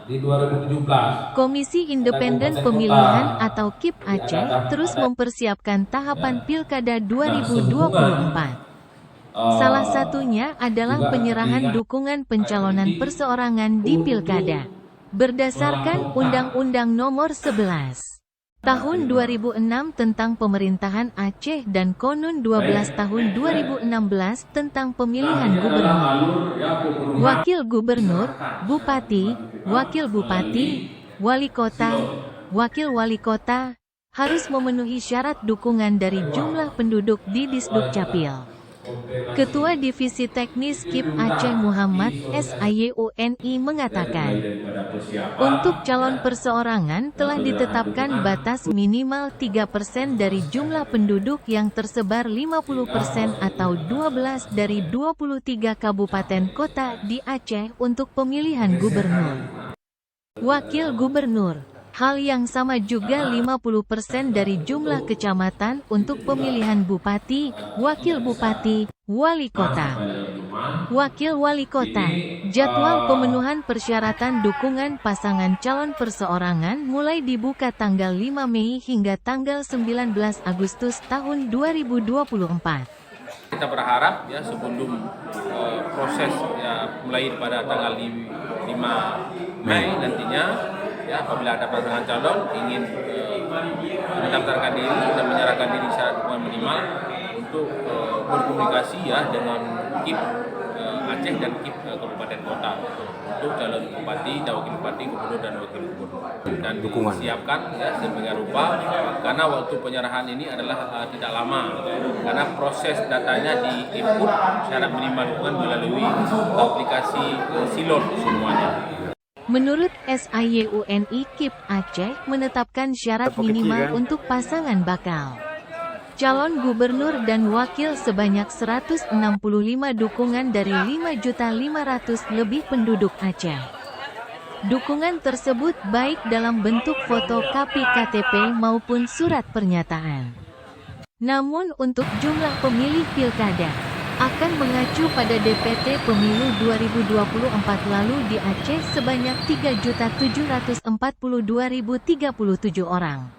di 2017. Komisi Independen Pemilihan atau KIP Aceh terus mempersiapkan tahapan Pilkada 2024. Salah satunya adalah penyerahan dukungan pencalonan perseorangan di Pilkada. Berdasarkan Undang-Undang Nomor 11 Tahun 2006 tentang Pemerintahan Aceh dan Konun 12 Tahun 2016 tentang Pemilihan Gubernur, Wakil Gubernur, Bupati, Wakil Bupati, Wali Kota, Wakil Wali Kota, harus memenuhi syarat dukungan dari jumlah penduduk di Disdukcapil. Ketua Divisi Teknis KIP Aceh Muhammad SAYUNI mengatakan, untuk calon perseorangan telah ditetapkan batas minimal 3% dari jumlah penduduk yang tersebar 50% atau 12 dari 23 kabupaten kota di Aceh untuk pemilihan gubernur, wakil gubernur. Hal yang sama juga 50% dari jumlah kecamatan untuk pemilihan bupati, wakil bupati, wali kota, wakil wali kota. Jadwal pemenuhan persyaratan dukungan pasangan calon perseorangan mulai dibuka tanggal 5 Mei hingga tanggal 19 Agustus tahun 2024. Kita berharap ya sebelum proses ya mulai pada tanggal 5 Mei nantinya, ya apabila ada pasangan calon ingin mendaftarkan diri dan menyerahkan diri syarat dukungan minimal untuk berkomunikasi ya dengan KIP Aceh dan KIP Kabupaten Kota untuk calon bupati, wakil bupati, gubernur dan wakil gubernur, dan disiapkan ya sebagai rupa karena waktu penyerahan ini adalah tidak lama karena proses datanya di input syarat minimal dukungan melalui aplikasi Silon semuanya. Menurut SAYUNI, KIP Aceh menetapkan syarat minimal untuk pasangan bakal calon gubernur dan wakil sebanyak 165 dukungan dari 5.500.000 lebih penduduk Aceh. Dukungan tersebut baik dalam bentuk fotokopi KTP maupun surat pernyataan. Namun untuk jumlah pemilih pilkada akan mengacu pada DPT Pemilu 2024 lalu di Aceh sebanyak 3.742.037 orang.